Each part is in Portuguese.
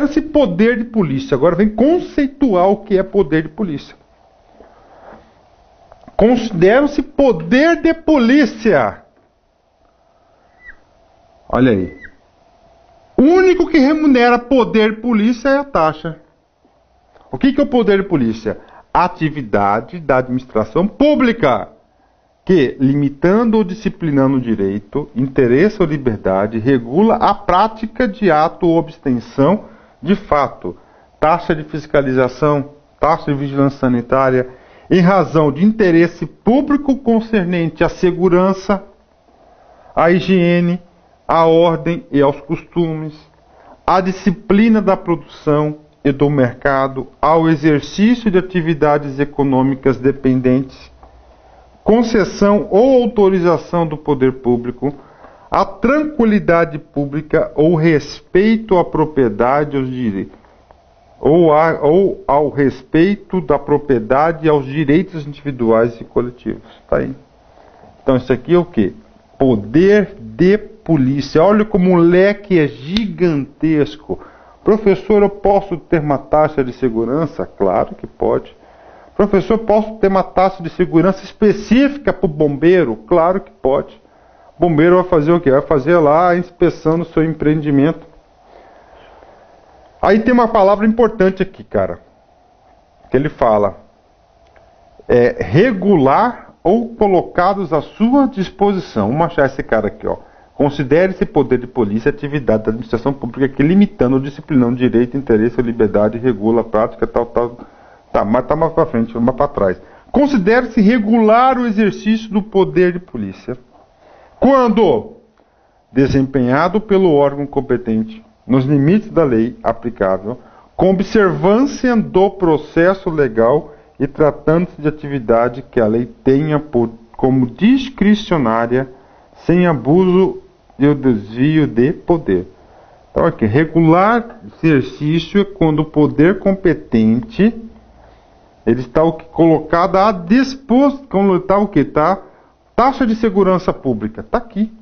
Considera-se poder de polícia. Agora vem conceituar o que é poder de polícia. Considera-se poder de polícia. Olha aí. O único que remunera poder de polícia é a taxa. O que é o poder de polícia? Atividade da administração pública que, limitando ou disciplinando o direito, interesse ou liberdade, regula a prática de ato ou abstenção de fato, taxa de fiscalização, taxa de vigilância sanitária, em razão de interesse público concernente à segurança, à higiene, à ordem e aos costumes, à disciplina da produção e do mercado, ao exercício de atividades econômicas dependentes, concessão ou autorização do poder público, à tranquilidade pública ou respeito à propriedade e aos direitos, ou ao respeito da propriedade e aos direitos individuais e coletivos. Tá aí. Então isso aqui é o quê? Poder de polícia. Olha como o leque é gigantesco. Professor, eu posso ter uma taxa de segurança? Claro que pode. Professor, posso ter uma taxa de segurança específica para o bombeiro? Claro que pode. O bombeiro vai fazer o quê? Vai fazer lá a inspeção do seu empreendimento. Aí tem uma palavra importante aqui, cara. Que ele fala. Regular ou colocados à sua disposição. Vamos achar esse cara aqui, ó. Considere-se poder de polícia atividade da administração pública que, limitando ou disciplinando direito, interesse ou liberdade, regula a prática, tal. Tá, mas tá mais para frente, mais para trás. Considere-se regular o exercício do poder de polícia quando desempenhado pelo órgão competente, nos limites da lei aplicável, com observância do processo legal e tratando-se de atividade que a lei tenha como discricionária, sem abuso e o desvio de poder. Então aqui, regular exercício é quando o poder competente ele está colocado à disposição, quando está o que? Tá? Taxa de segurança pública, está aqui.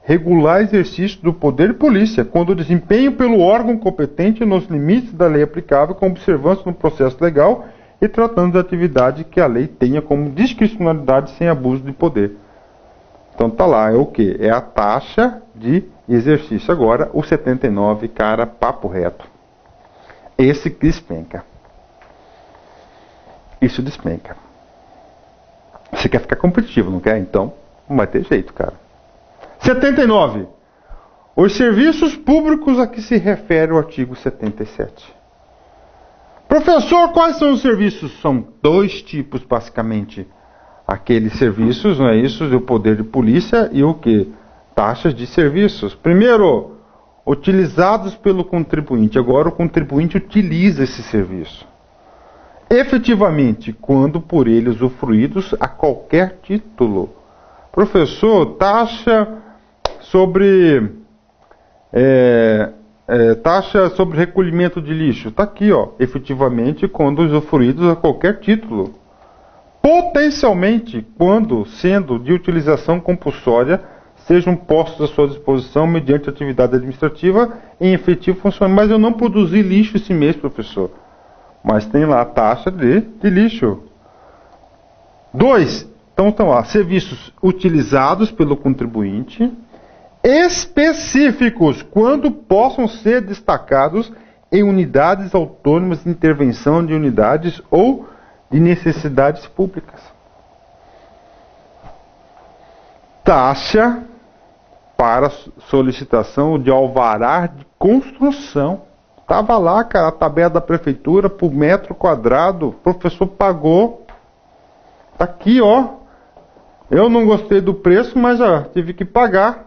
Regular exercício do poder de polícia, quando o desempenho pelo órgão competente nos limites da lei aplicável, com observância no processo legal e tratando de atividade que a lei tenha como discricionalidade sem abuso de poder. Então tá lá, é o que? É a taxa de exercício. Agora, o 79, cara, papo reto. Esse que despenca. Isso despenca. Você quer ficar competitivo, não quer? Então, não vai ter jeito, cara. 79. Os serviços públicos a que se refere o artigo 77. Professor, quais são os serviços? São dois tipos, basicamente. Aqueles serviços, não é isso? O poder de polícia e o que? Taxas de serviços. Primeiro, utilizados pelo contribuinte. Agora o contribuinte utiliza esse serviço. Efetivamente, quando por ele usufruídos a qualquer título. Professor, taxa sobre recolhimento de lixo. Está aqui, ó. Efetivamente, quando usufruídos a qualquer título. Potencialmente, quando, sendo de utilização compulsória, sejam postos à sua disposição mediante atividade administrativa em efetivo funcionamento. Mas eu não produzi lixo esse mês, professor. Mas tem lá a taxa de lixo. 2. Então estão lá, serviços utilizados pelo contribuinte, específicos, quando possam ser destacados em unidades autônomas de intervenção de unidades ou de necessidades públicas. Taxa para solicitação de alvará de construção. Estava lá, cara, a tabela da prefeitura por metro quadrado, o professor pagou. Está aqui, ó. Eu não gostei do preço, mas tive que pagar.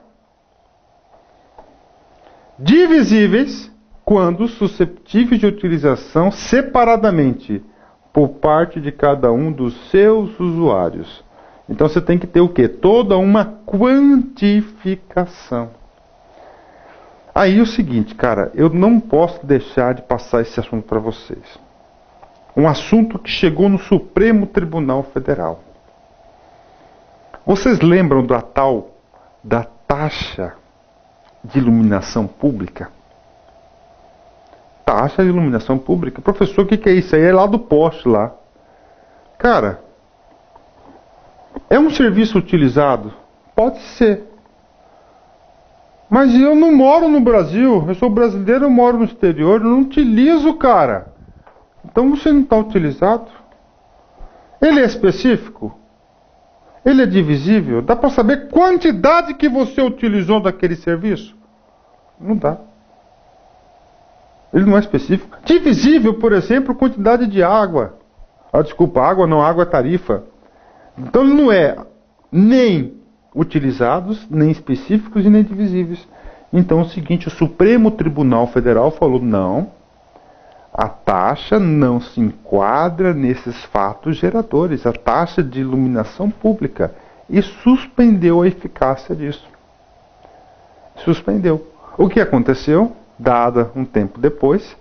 Divisíveis, quando susceptíveis de utilização separadamente por parte de cada um dos seus usuários. Então você tem que ter o quê? Toda uma quantificação. Aí o seguinte, cara, eu não posso deixar de passar esse assunto para vocês. Um assunto que chegou no Supremo Tribunal Federal. Vocês lembram da taxa de iluminação pública? Taxa de iluminação pública. Professor, o que é isso aí? É lá do poste lá. Cara, é um serviço utilizado? Pode ser. Mas eu não moro no Brasil. Eu sou brasileiro, eu moro no exterior. Eu não utilizo, cara. Então você não está utilizado? Ele é específico? Ele é divisível? Dá para saber quantidade que você utilizou daquele serviço? Não dá. Ele não é específico. Divisível, por exemplo, quantidade de água. Desculpa, água não, água é tarifa. Então ele não é nem utilizados, nem específicos e nem divisíveis. Então é o seguinte, o Supremo Tribunal Federal falou, não, a taxa não se enquadra nesses fatos geradores, a taxa de iluminação pública, e suspendeu a eficácia disso. Suspendeu. O que aconteceu? Dada um tempo depois,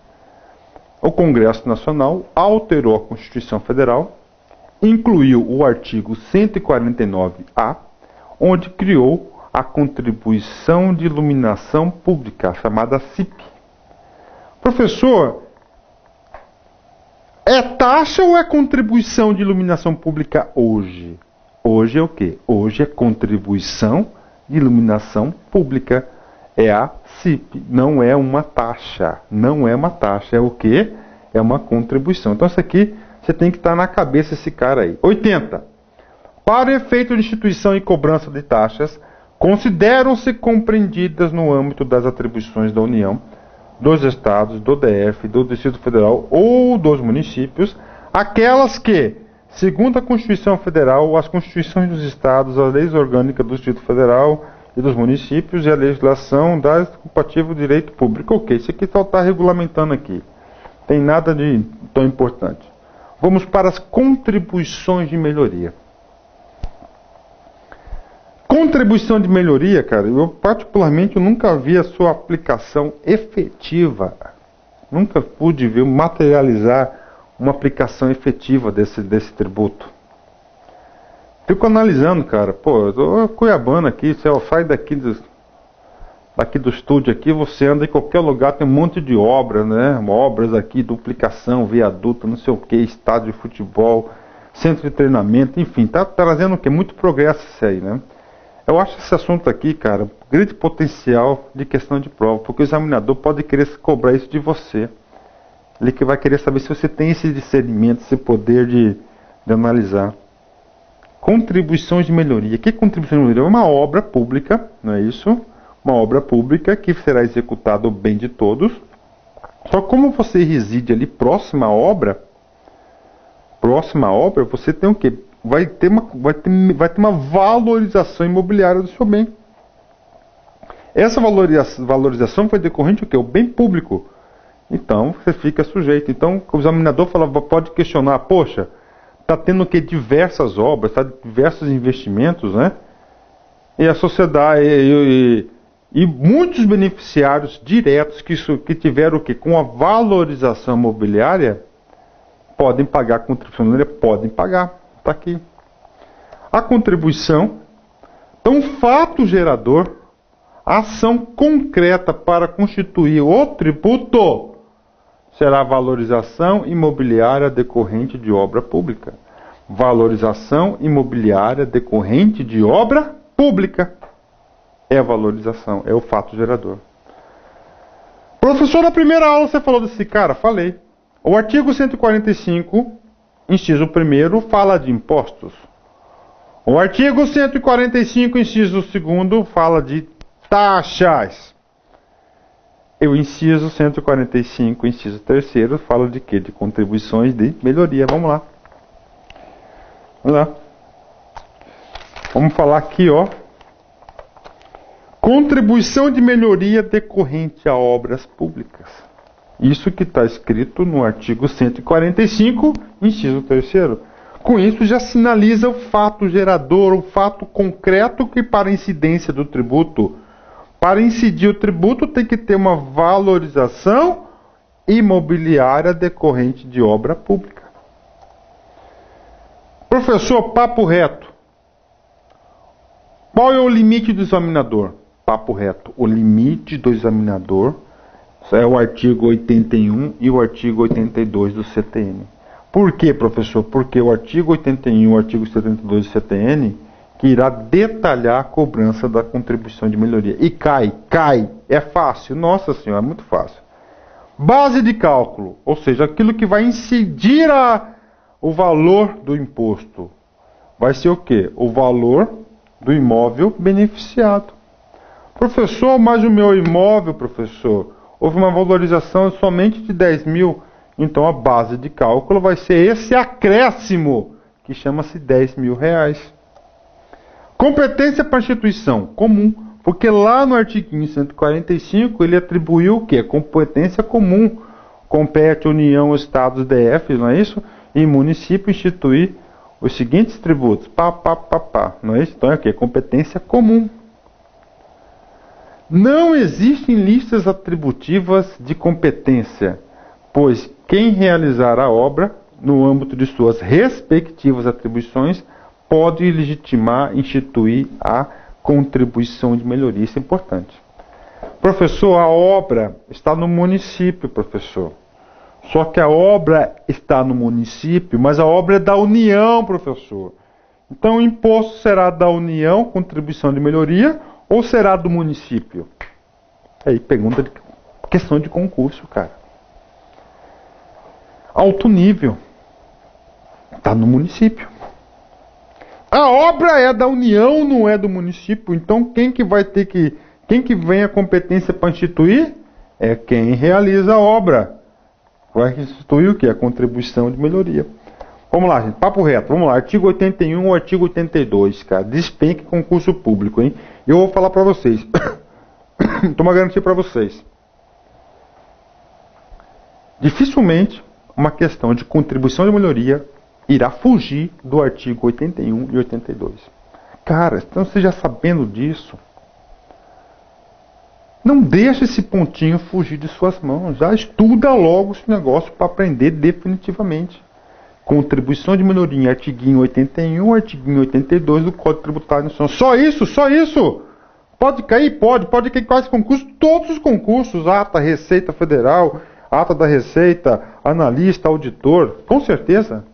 o Congresso Nacional alterou a Constituição Federal, incluiu o artigo 149-A, onde criou a Contribuição de Iluminação Pública, chamada CIP. Professor, é taxa ou é contribuição de iluminação pública hoje? Hoje é o quê? Hoje é contribuição de iluminação pública. É a CIP, não é uma taxa. Não é uma taxa, é o quê? É uma contribuição. Então isso aqui, você tem que estar na cabeça esse cara aí. 80. Para o efeito de instituição e cobrança de taxas, consideram-se compreendidas no âmbito das atribuições da União, dos Estados, do DF, do Distrito Federal ou dos municípios, aquelas que, segundo a Constituição Federal, as Constituições dos Estados, as leis orgânicas do Distrito Federal e dos municípios e a legislação da compatível direito público. Ok, isso aqui só está regulamentando aqui. Tem nada de tão importante. Vamos para as contribuições de melhoria. Contribuição de melhoria, cara, eu particularmente nunca vi a sua aplicação efetiva. Nunca pude ver, materializar uma aplicação efetiva desse tributo. Fico analisando, cara, pô, eu tô cuiabano aqui, você sai daqui do estúdio aqui, você anda em qualquer lugar, tem um monte de obras, né? Obras aqui, duplicação, viaduto, não sei o que, estádio de futebol, centro de treinamento, enfim, tá trazendo o que? Muito progresso isso aí, né? Eu acho esse assunto aqui, cara, grande potencial de questão de prova, porque o examinador pode querer cobrar isso de você. Ele que vai querer saber se você tem esse discernimento, esse poder de analisar. Contribuições de melhoria. Que contribuição de melhoria? É uma obra pública, não é isso? Uma obra pública que será executada ao bem de todos. Só como você reside ali próxima à obra, você tem o quê? Vai ter uma valorização imobiliária do seu bem. Essa valorização foi decorrente do quê? O bem público. Então, você fica sujeito. Então, o examinador pode questionar, poxa, está tendo o quê? Diversas obras, diversos investimentos, né? E a sociedade, e muitos beneficiários diretos que tiveram o quê? Com a valorização imobiliária, podem pagar a contribuição, podem pagar. Está aqui. A contribuição, então, fato gerador, ação concreta para constituir o tributo, será a valorização imobiliária decorrente de obra pública. Valorização imobiliária decorrente de obra pública. É a valorização, é o fato gerador. Professor, na primeira aula você falou desse cara? Falei. O artigo 145, inciso 1º, fala de impostos. O artigo 145, inciso 2º, fala de taxas. E o inciso 145, inciso 3º, fala de quê? De contribuições de melhoria. Vamos lá. Vamos lá. Vamos falar aqui, ó. Contribuição de melhoria decorrente a obras públicas. Isso que está escrito no artigo 145, inciso 3º. Com isso já sinaliza o fato gerador, o fato concreto que para incidência do tributo. Para incidir o tributo tem que ter uma valorização imobiliária decorrente de obra pública. Professor, papo reto. Qual é o limite do examinador? Papo reto. O limite do examinador É o artigo 81 e o artigo 82 do CTN. Por quê, professor? Porque o artigo 81 e o artigo 72 do CTN que irá detalhar a cobrança da contribuição de melhoria. E cai. É fácil. Nossa senhora, é muito fácil. Base de cálculo, ou seja, aquilo que vai incidir o valor do imposto. Vai ser o quê? O valor do imóvel beneficiado. Professor, mas o meu imóvel, professor, houve uma valorização somente de 10 mil. Então a base de cálculo vai ser esse acréscimo, que chama-se 10 mil reais. Competência para instituição comum, porque lá no artigo 145 ele atribuiu o quê? Competência comum. Compete União, Estados, DF, não é isso? E município instituir os seguintes tributos. Não é isso? Então é o quê? Competência comum. Não existem listas atributivas de competência, pois quem realizar a obra, no âmbito de suas respectivas atribuições, pode legitimar, instituir a contribuição de melhoria. Isso é importante. Professor, a obra está no município, professor. Só que a obra está no município, mas a obra é da União, professor. Então o imposto será da União, contribuição de melhoria, ou será do município? Aí, pergunta de questão de concurso, cara. Alto nível. Está no município. A obra é da União, não é do município. Então quem que vem a competência para instituir? É quem realiza a obra. Vai instituir o quê? A contribuição de melhoria. Vamos lá, gente. Papo reto. Vamos lá. Artigo 81 ou artigo 82, cara. Despenque concurso público, hein? Eu vou falar para vocês. Estou uma garantia para vocês. Dificilmente uma questão de contribuição de melhoria irá fugir do artigo 81 e 82. Cara, então você já sabendo disso, não deixe esse pontinho fugir de suas mãos. Já estuda logo esse negócio para aprender definitivamente. Contribuição de melhoria em artiguinho 81, artiguinho 82 do Código Tributário Nacional. Só isso, só isso. Pode cair? Pode cair quais concursos? Todos os concursos. Ata, Receita Federal, ata da Receita, analista, auditor. Com certeza.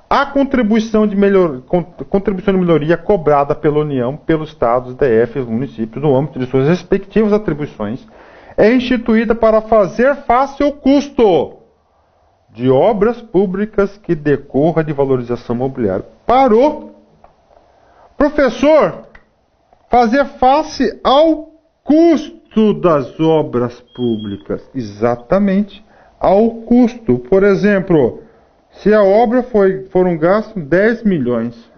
A contribuição de melhoria cobrada pela União, pelos Estados, DF e municípios, no âmbito de suas respectivas atribuições, é instituída para fazer face ao custo de obras públicas que decorra de valorização imobiliária. Parou! Professor, fazer face ao custo das obras públicas. Exatamente, ao custo. Por exemplo, se a obra foram gastos 10 milhões,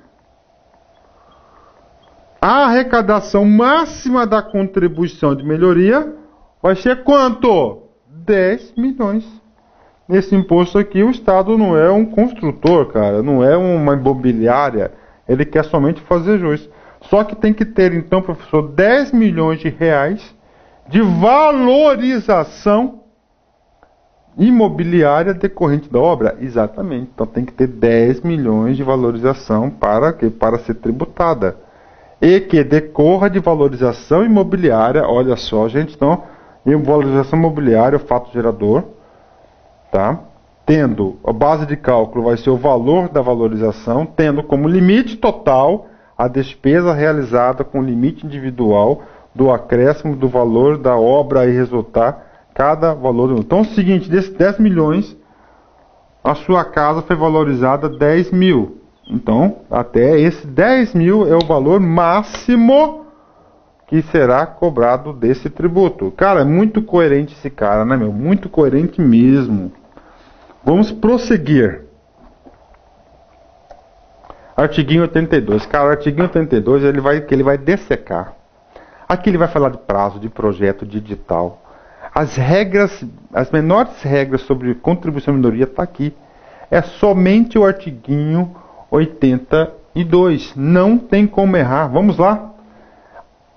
a arrecadação máxima da contribuição de melhoria vai ser quanto? 10 milhões. Nesse imposto aqui, o Estado não é um construtor, cara, não é uma imobiliária, ele quer somente fazer jus. Só que tem que ter, então, professor, 10 milhões de reais de valorização imobiliária decorrente da obra. Exatamente, então tem que ter 10 milhões de valorização para ser tributada. E que decorra de valorização imobiliária, olha só, gente, então, valorização imobiliária, o fato gerador, tá? Tendo a base de cálculo vai ser o valor da valorização, tendo como limite total a despesa realizada com limite individual do acréscimo do valor da obra e resultar cada valor. Então é o seguinte, desses 10 milhões, a sua casa foi valorizada 10 mil. Então, até esse 10 mil é o valor máximo que será cobrado desse tributo. Cara, é muito coerente esse cara, né, meu? Muito coerente mesmo. Vamos prosseguir. Artiguinho 82. Cara, o artiguinho 82 ele vai dessecar. Aqui ele vai falar de prazo, de projeto, de edital. As regras, as menores regras sobre contribuição e melhoria está aqui. É somente o artiguinho 82. Não tem como errar. Vamos lá.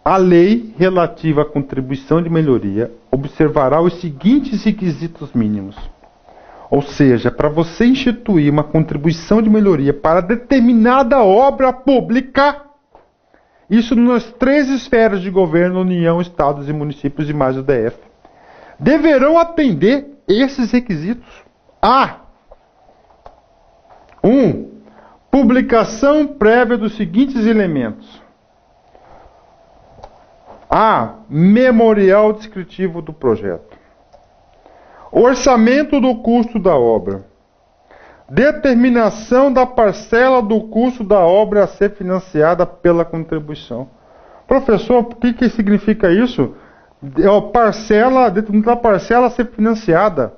A lei relativa à contribuição de melhoria observará os seguintes requisitos mínimos. Ou seja, para você instituir uma contribuição de melhoria para determinada obra pública, isso nas 3 esferas de governo, União, Estados e municípios e mais o DF, deverão atender esses requisitos. A. 1. Publicação prévia dos seguintes elementos. A. Memorial descritivo do projeto. Orçamento do custo da obra. Determinação da parcela do custo da obra a ser financiada pela contribuição. Professor, o que significa isso? Determinação da parcela a ser financiada.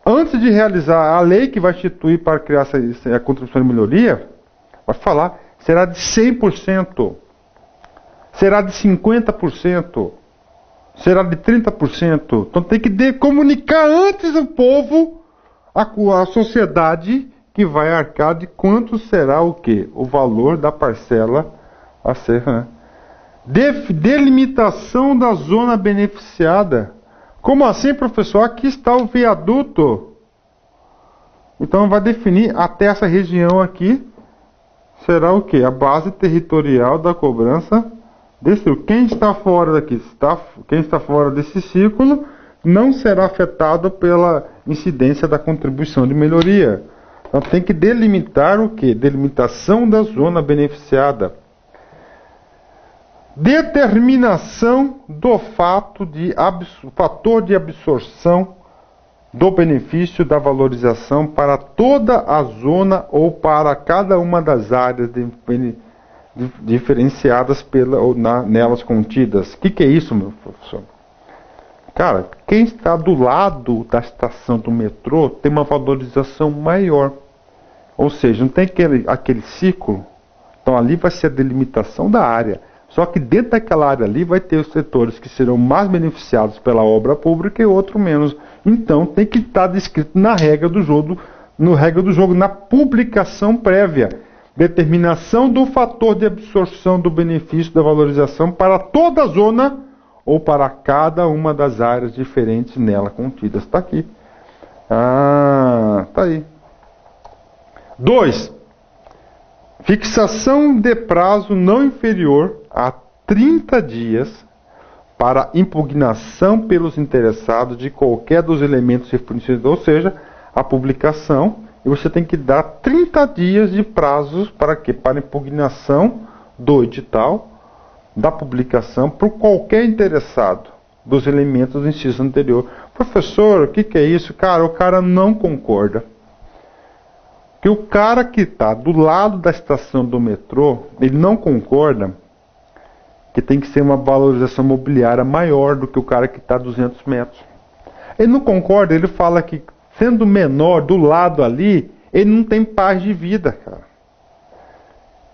Antes de realizar a lei que vai instituir para criar a contribuição de melhoria, vai falar, será de 100%, será de 50%, será de 30%. Então tem que comunicar antes o povo, a sociedade, que vai arcar de quanto será o quê? O valor da parcela a ser. Né? Delimitação da zona beneficiada. Como assim, professor? Aqui está o viaduto. Então vai definir até essa região aqui. Será o quê? A base territorial da cobrança desse. Quem está fora daqui, quem está fora desse círculo, não será afetado pela incidência da contribuição de melhoria. Então tem que delimitar o quê? Delimitação da zona beneficiada. Determinação do fator de absorção do benefício da valorização para toda a zona ou para cada uma das áreas diferenciadas nelas contidas. O que é isso, meu professor? Cara, quem está do lado da estação do metrô tem uma valorização maior. Ou seja, não tem aquele círculo. Então ali vai ser a delimitação da área. Só que dentro daquela área ali vai ter os setores que serão mais beneficiados pela obra pública e outros menos. Então tem que estar descrito na regra do jogo, na publicação prévia. Determinação do fator de absorção do benefício da valorização para toda a zona ou para cada uma das áreas diferentes nela contidas. Está aqui. Está aí. 2. Fixação de prazo não inferior a 30 dias para impugnação pelos interessados de qualquer dos elementos referenciados, ou seja, a publicação, e você tem que dar 30 dias de prazos para quê? Para impugnação do edital, da publicação, por qualquer interessado dos elementos do inciso anterior. Professor, o que é isso? Cara, o cara não concorda. Que o cara que está do lado da estação do metrô, ele não concorda que tem que ser uma valorização mobiliária maior do que o cara que está a 200 metros. Ele não concorda, ele fala que sendo menor do lado ali, ele não tem paz de vida, cara.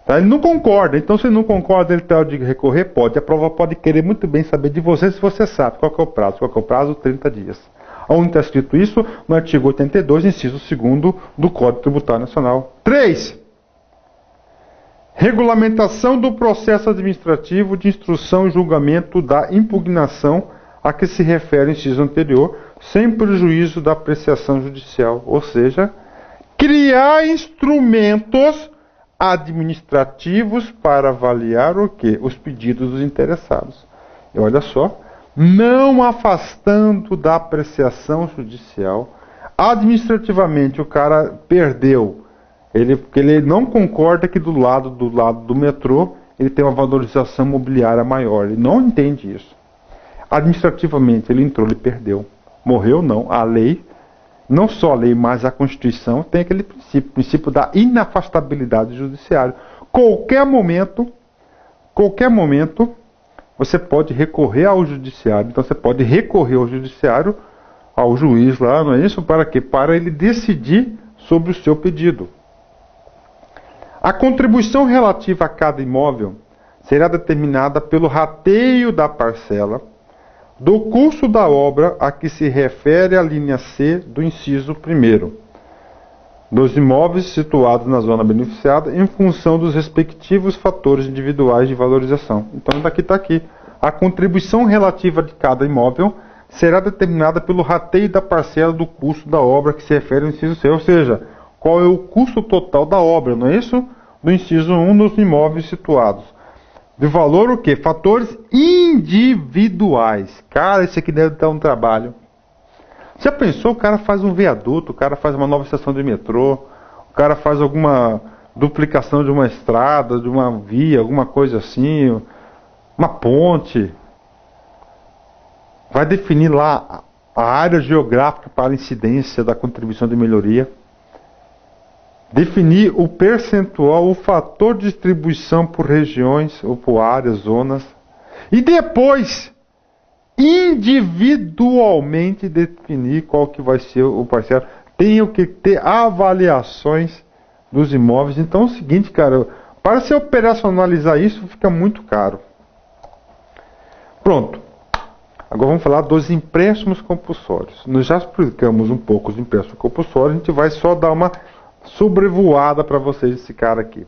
Tá? Ele não concorda, então se ele não concorda, ele pode recorrer? Pode. A prova pode querer muito bem saber de você se você sabe qual que é o prazo. Qual que é o prazo? 30 dias. Onde está escrito isso? No artigo 82, inciso 2º do Código Tributário Nacional. 3. Regulamentação do processo administrativo de instrução e julgamento da impugnação a que se refere o inciso anterior, sem prejuízo da apreciação judicial. Ou seja, criar instrumentos administrativos para avaliar o quê? Os pedidos dos interessados. E olha só, não afastando da apreciação judicial. Administrativamente o cara perdeu, porque ele não concorda que do lado do metrô ele tem uma valorização mobiliária maior. Ele não entende isso. Administrativamente ele entrou, ele perdeu. Morreu não. A lei, não só a lei, mas a Constituição tem aquele princípio da inafastabilidade do judiciário. Qualquer momento, você pode recorrer ao judiciário. Então você pode recorrer ao judiciário, ao juiz lá, não é isso? Para quê? Para ele decidir sobre o seu pedido. A contribuição relativa a cada imóvel será determinada pelo rateio da parcela do custo da obra a que se refere a linha C do inciso 1º, dos imóveis situados na zona beneficiada em função dos respectivos fatores individuais de valorização. Então daqui está aqui. A contribuição relativa de cada imóvel será determinada pelo rateio da parcela do custo da obra que se refere ao inciso C. Ou seja, qual é o custo total da obra, não é isso? Do inciso 1 dos imóveis situados. De valor o quê? Fatores individuais. Cara, isso aqui deve dar um trabalho. Já pensou? O cara faz um viaduto, o cara faz uma nova estação de metrô, o cara faz alguma duplicação de uma estrada, de uma via, alguma coisa assim, uma ponte. Vai definir lá a área geográfica para a incidência da contribuição de melhoria. Definir o percentual, o fator de distribuição por regiões ou por áreas, zonas. E depois, individualmente definir qual que vai ser o parcelo. Tenho que ter avaliações dos imóveis. Então é o seguinte, cara, para se operacionalizar isso fica muito caro. Pronto. Agora vamos falar dos empréstimos compulsórios. Nós já explicamos um pouco os empréstimos compulsórios, a gente vai só dar uma sobrevoada para vocês desse cara aqui.